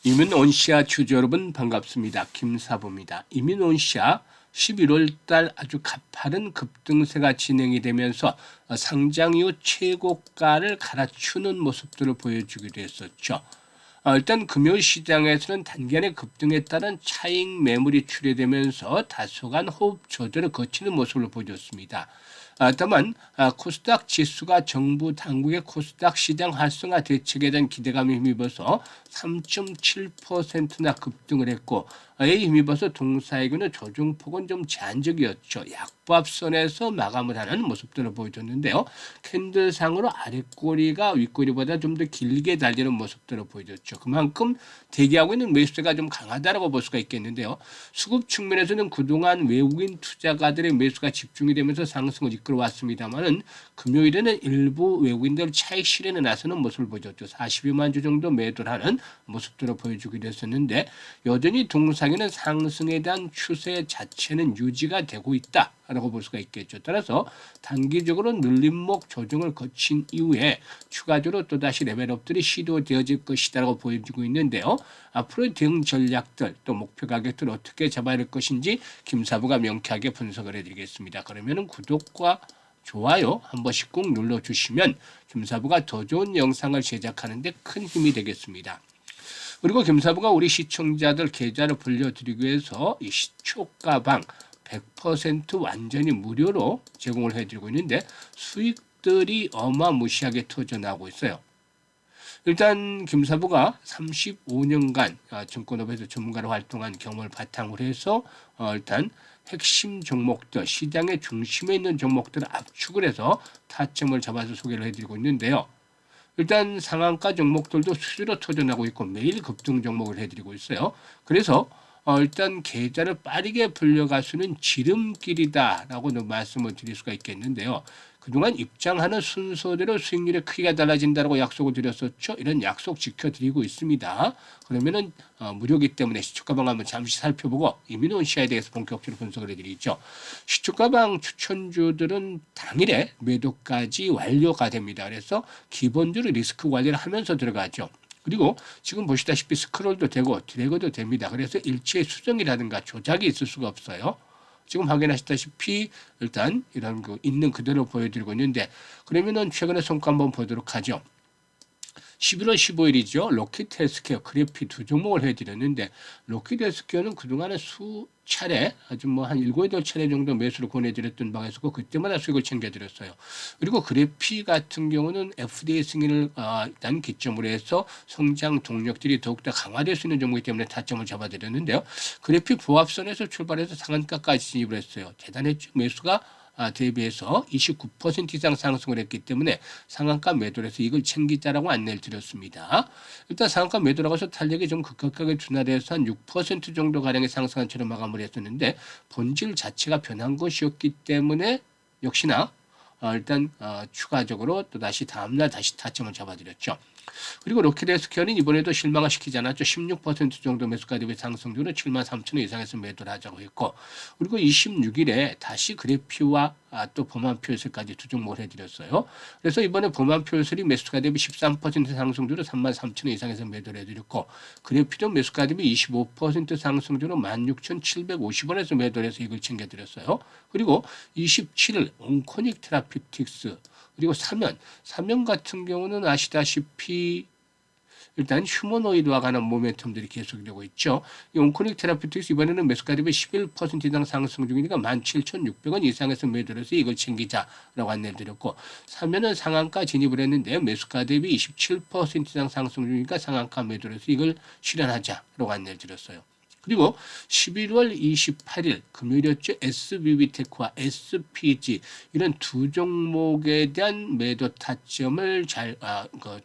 이민온시아 주주 여러분 반갑습니다. 김사부입니다. 이민온시아 11월 달 아주 가파른 급등세가 진행이 되면서 상장 이후 최고가를 갈아치우는 모습들을 보여주기도 했었죠. 일단 금요일 시장에서는 단기간의 급등에 따른 차익 매물이 출회되면서 다소간 호흡 조절을 거치는 모습을 보여줬습니다. 다만 코스닥 지수가 정부 당국의 코스닥 시장 활성화 대책에 대한 기대감에 힘입어서 3.7%나 급등을 했고, 이에 힘입어서 동사이군의 조정폭은 좀 제한적이었죠. 약보합선에서 마감을 하는 모습들을 보여줬는데요. 캔들상으로 아랫꼬리가 윗꼬리보다 좀 더 길게 달리는 모습들을 보여줬죠. 그만큼 대기하고 있는 매수세가 좀 강하다라고 볼 수가 있겠는데요. 수급 측면에서는 그동안 외국인 투자가들의 매수가 집중이 되면서 상승을 이끌어왔습니다만은 금요일에는 일부 외국인들 차익 실현에 나서는 모습을 보여줬죠. 42만 주 정도 매도를 하는 모습들을 보여주기도 했었는데, 여전히 동상에는 상승에 대한 추세 자체는 유지가 되고 있다라고 볼 수가 있겠죠. 따라서 단기적으로 눌림목 조정을 거친 이후에 추가적으로 또다시 레벨업들이 시도되어질 것이다라고 보여지고 있는데요. 앞으로의 대응 전략들 또 목표 가격들 어떻게 잡아야 할 것인지 김사부가 명쾌하게 분석을 해드리겠습니다. 그러면 구독과 좋아요 한 번씩 꼭 눌러주시면 김사부가 더 좋은 영상을 제작하는 데 큰 힘이 되겠습니다. 그리고 김사부가 우리 시청자들 계좌를 불려드리기 위해서 이 시초가방 100% 완전히 무료로 제공을 해드리고 있는데 수익들이 어마무시하게 터져나오고 있어요. 일단 김사부가 35년간 증권업에서 전문가로 활동한 경험을 바탕으로 해서 일단 핵심 종목들, 시장의 중심에 있는 종목들을 압축을 해서 타점을 잡아서 소개를 해드리고 있는데요. 일단 상한가 종목들도 수시로 터져나고 있고 매일 급등 종목을 해드리고 있어요. 그래서 일단 계좌를 빠르게 불려갈 수 있는 지름길이다라고 말씀을 드릴 수가 있겠는데요. 그동안 입장하는 순서대로 수익률의 크기가 달라진다고 약속을 드렸었죠. 이런 약속 지켜드리고 있습니다. 그러면은 무료기 때문에 시초가방 한번 잠시 살펴보고 이민온시아에 대해서 본격적으로 분석을 해드리죠. 시초가방 추천주들은 당일에 매도까지 완료가 됩니다. 그래서 기본적으로 리스크 관리를 하면서 들어가죠. 그리고 지금 보시다시피 스크롤도 되고 드래그도 됩니다. 그래서 일체의 수정이라든가 조작이 있을 수가 없어요. 지금 확인하시다시피 일단 이런 거 있는 그대로 보여드리고 있는데, 그러면은 최근의 성과 한번 보도록 하죠. 11월 15일이죠. 로키드 헬스케어 그래피 두 종목을 해드렸는데, 로키드 헬스케어는 그동안에 수차례 아주 뭐 한 7, 8차례 정도 매수를 권해드렸던 바가 있었고 그때마다 수익을 챙겨드렸어요. 그리고 그래피 같은 경우는 FDA 승인을 일단 기점으로 해서 성장 동력들이 더욱더 강화될 수 있는 종목이기 때문에 타점을 잡아드렸는데요. 그래피 보합선에서 출발해서 상한가까지 진입을 했어요. 대단했죠. 매수가 대비해서 29% 이상 상승을 했기 때문에 상한가 매도를 해서 이걸 챙기자라고 안내를 드렸습니다. 일단 상한가 매도라고 해서 탄력이 좀 급격하게 둔화돼서 한 6% 정도 가량의 상승한 채로 마감을 했었는데, 본질 자체가 변한 것이었기 때문에 역시나 일단 추가적으로 또 다시 다음날 다시 타점을 잡아드렸죠. 그리고 로키드 헬스케어는 이번에도 실망을 시키지 않았죠. 16% 정도 매수가 대비 상승률은 7만 3천 원 이상에서 매도를 하자고 했고, 그리고 26일에 다시 그래피와 또 범한표현설까지 두 종목을 해드렸어요. 그래서 이번에 범한표현설이 매수가 대비 13% 상승률로 3만 3천 원 이상에서 매도를 해드렸고, 그래피도 매수가 대비 25% 상승률로 16,750원에서 매도를 해서 이걸 챙겨드렸어요. 그리고 27일 온코닉 테라피틱스 그리고 사면 같은 경우는 아시다시피 일단 휴머노이드와 관한 모멘텀들이 계속되고 있죠. 이 온코닉 테라피틱스 이번에는 매수가 대비 11% 이상 상승 중이니까 17,600원 이상에서 매도를 해서 이걸 챙기자라고 안내를 드렸고, 사면은 상한가 진입을 했는데 매수가 대비 27% 이상 상승 중이니까 상한가 매도를 해서 이걸 실현하자라고 안내를 드렸어요. 그리고 11월 28일 금요일이었죠. SBB테크와 SPG 이런 두 종목에 대한 매도 타점을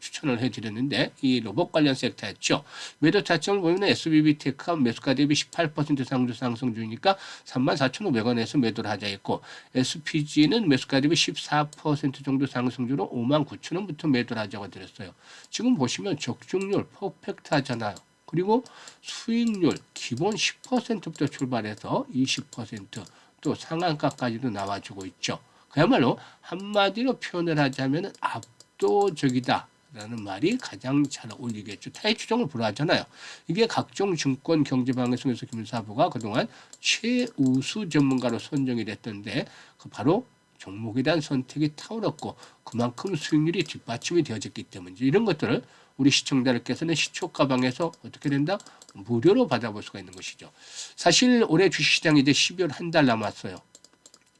추천을 해드렸는데, 이 로봇 관련 섹터였죠. 매도 타점을 보면 SBB테크가 매수가 대비 18% 상승 중이니까 34,500원에서 매도를 하자 했고, SPG는 매수가 대비 14% 정도 상승 중으로 59,000원부터 매도를 하자고 드렸어요. 지금 보시면 적중률 퍼펙트하잖아요. 그리고 수익률 기본 10%부터 출발해서 20%또 상한가까지도 나와주고 있죠. 그야말로 한마디로 표현을 하자면 압도적이다 라는 말이 가장 잘 어울리겠죠. 타의 추종을 불허하잖아요. 이게 각종 증권 경제 방송에서 김사부가 그동안 최우수 전문가로 선정이 됐던데 그 바로 종목에 대한 선택이 탁월했고 그만큼 수익률이 뒷받침이 되어졌기 때문이죠. 이런 것들을 우리 시청자들께서는 시초가방에서 어떻게 된다? 무료로 받아볼 수가 있는 것이죠. 사실 올해 주식시장이 이제 12월 한 달 남았어요.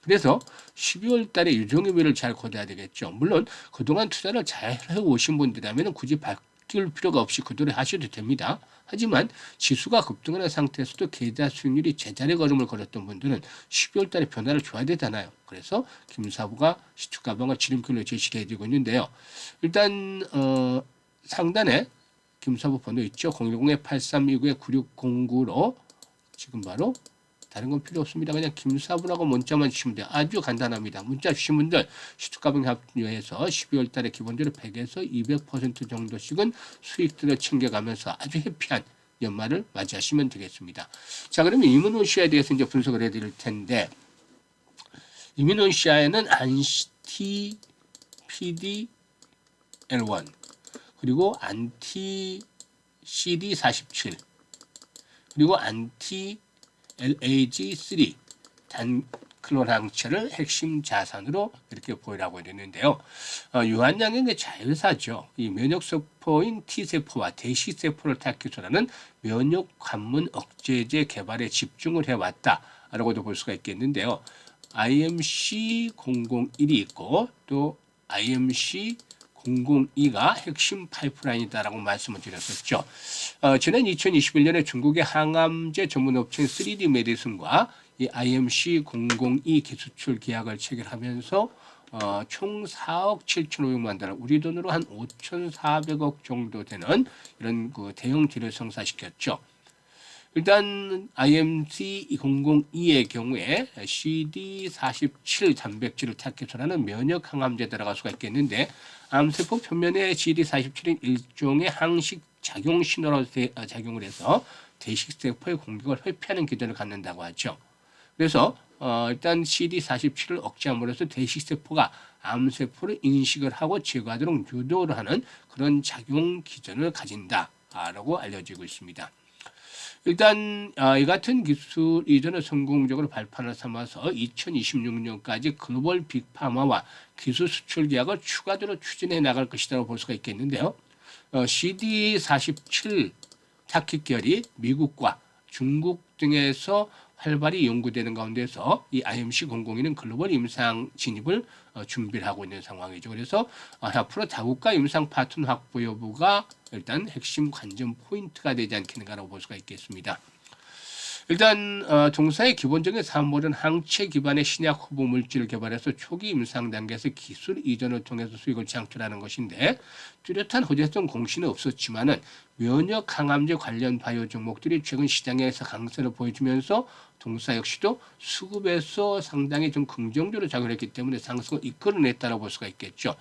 그래서 12월 달에 유종의미를 잘 거둬야 되겠죠. 물론 그동안 투자를 잘 해오신 분들이라면 굳이 바뀔 필요가 없이 그대로 하셔도 됩니다. 하지만 지수가 급등하는 상태에서도 계좌 수익률이 제자리 걸음을 걸었던 분들은 12월 달에 변화를 줘야 되잖아요. 그래서 김사부가 시초가방을 지름길로 제시를 해주고 있는데요. 일단 상단에 김사부 번호 있죠. 010-8329-9609로 지금 바로 다른 건 필요 없습니다. 그냥 김사부라고 문자만 주시면 돼요. 아주 간단합니다. 문자 주신 분들 시초가방 합류해서 12월 달에 기본적으로 100에서 200% 정도씩은 수익들을 챙겨가면서 아주 해피한 연말을 맞이하시면 되겠습니다. 자, 그러면 이문훈시아에 대해서 이제 분석을 해드릴 텐데 이문훈시아에는 안티 PDL1 그리고 안티 CD47 그리고 안티 LAG3 단클론 항체를 핵심 자산으로 이렇게 보유하고 있는데요. 유한양의 자율사죠. 이 면역세포인 T세포와 대시세포를 타깃으로 면역 관문 억제제 개발에 집중을 해왔다라고도 볼 수가 있겠는데요. IMC001이 있고 또 IMC002가 핵심 파이프라인이다라고 말씀을 드렸었죠. 지난 2021년에 중국의 항암제 전문업체인 3D 메디슨과 이 IMC002 기수출 계약을 체결하면서 총 4억 7,500만 달러, 우리 돈으로 한 5,400억 정도 되는 이런 그 대형 딜을 성사시켰죠. 일단 IMC002의 경우에 CD47 단백질을 타깃으로 하는 면역 항암제 들어갈 수가 있겠는데 암세포 표면에 CD47은 일종의 항식 작용 신호로 작용을 해서 대식세포의 공격을 회피하는 기전을 갖는다고 하죠. 그래서 일단 CD47을 억제함으로써 대식세포가 암세포를 인식을 하고 제거하도록 유도를 하는 그런 작용 기전을 가진다라고 알려지고 있습니다. 일단 이 같은 기술 이전을 성공적으로 발판을 삼아서 2026년까지 글로벌 빅파마와 기술 수출 계약을 추가적으로 추진해 나갈 것이라고 볼 수가 있겠는데요. CD47 타깃결이 미국과 중국 등에서 활발히 연구되는 가운데서 이 IMC002는 글로벌 임상 진입을 준비를 하고 있는 상황이죠. 그래서 앞으로 다국가 임상 파트너 확보 여부가 일단 핵심 관전 포인트가 되지 않겠는가라고 볼 수가 있겠습니다. 일단 동사의 기본적인 사물은 항체 기반의 신약 후보 물질을 개발해서 초기 임상 단계에서 기술 이전을 통해서 수익을 창출하는 것인데 뚜렷한 호재성 공시는 없었지만은 면역 항암제 관련 바이오 종목들이 최근 시장에서 강세를 보여주면서 동사 역시도 수급에서 상당히 좀 긍정적으로 작용했기 때문에 상승을 이끌어냈다고 볼 수가 있겠죠.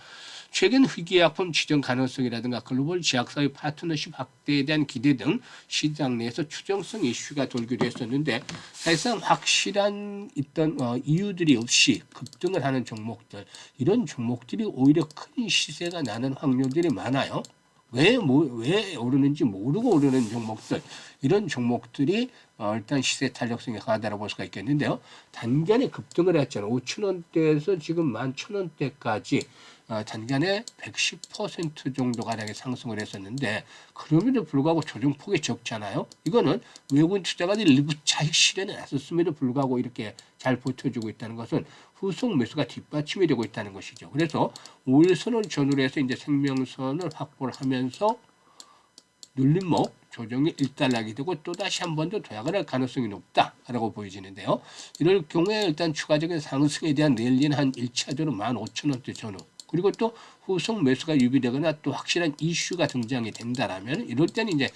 최근 희귀약품 지정 가능성이라든가 글로벌 제약사회 파트너십 확대에 대한 기대 등 시장 내에서 추정성 이슈가 돌기도 했었는데 사실상 확실한 있던 이유들이 없이 급등을 하는 종목들 이런 종목들이 오히려 큰 시세가 나는 확률들이 많아요. 왜 오르는지 모르고 오르는 종목들 이런 종목들이 일단 시세 탄력성이 강하다고 볼 수가 있겠는데요. 단간에 급등을 했잖아요. 5,000원대에서 지금 11,000원대까지 단간에 110% 정도 가량의 상승을 했었는데 그럼에도 불구하고 조정폭이 적잖아요. 이거는 외국인 투자가들이 일부 차익 실현에 나섰음에도 불구하고 이렇게 잘 버텨주고 있다는 것은 후속 매수가 뒷받침이 되고 있다는 것이죠. 그래서 5일선을 전후로 해서 이제 생명선을 확보를 하면서 눌림목 조정이 일단락이 되고 또다시 한 번 더 도약을 할 가능성이 높다라고 보여지는데요. 이럴 경우에 일단 추가적인 상승에 대한 랠리는 한 1차적으로 15,000원대 전후 그리고 또 후속 매수가 유비되거나 또 확실한 이슈가 등장이 된다라면 이럴 때는 이제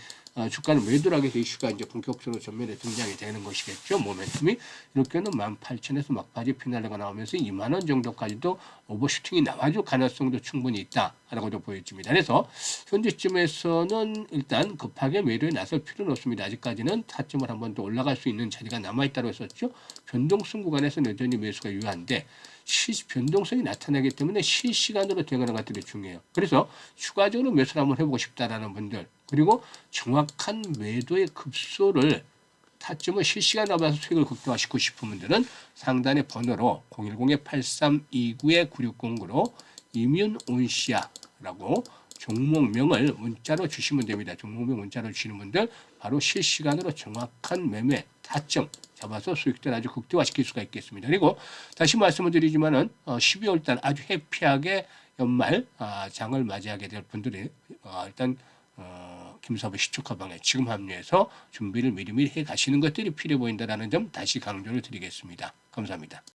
주가는 매도락의 이슈가 이제 본격적으로 전면에 등장이 되는 것이겠죠. 모멘텀이 이렇게는 18,000에서 막바지 피날레가 나오면서 2만 원 정도까지도 오버슈팅이 나와줄 가능성도 충분히 있다라고도 보여집니다. 그래서 현재쯤에서는 일단 급하게 매도에 나설 필요는 없습니다. 아직까지는 타점을 한 번 더 올라갈 수 있는 자리가 남아있다고 했었죠. 변동성 구간에서 여전히 매수가 유효한데 변동성이 나타나기 때문에 실시간으로 대응하는 것들이 중요해요. 그래서 추가적으로 매수를 한번 해보고 싶다라는 분들, 그리고 정확한 매도의 급소를 타점을 실시간으로 봐서 수익을 극대화시키고 싶은 분들은 상단의 번호로 010-8329-9609로 이뮨온시아라고 종목명을 문자로 주시면 됩니다. 종목명 문자로 주시는 분들 바로 실시간으로 정확한 매매 타점 잡아서 수익들 아주 극대화시킬 수가 있겠습니다. 그리고 다시 말씀을 드리지만은 12월 달 아주 해피하게 연말 장을 맞이하게 될 분들이 일단 김사부 시초카방에 지금 합류해서 준비를 미리미리 해 가시는 것들이 필요해 보인다는 점 다시 강조를 드리겠습니다. 감사합니다.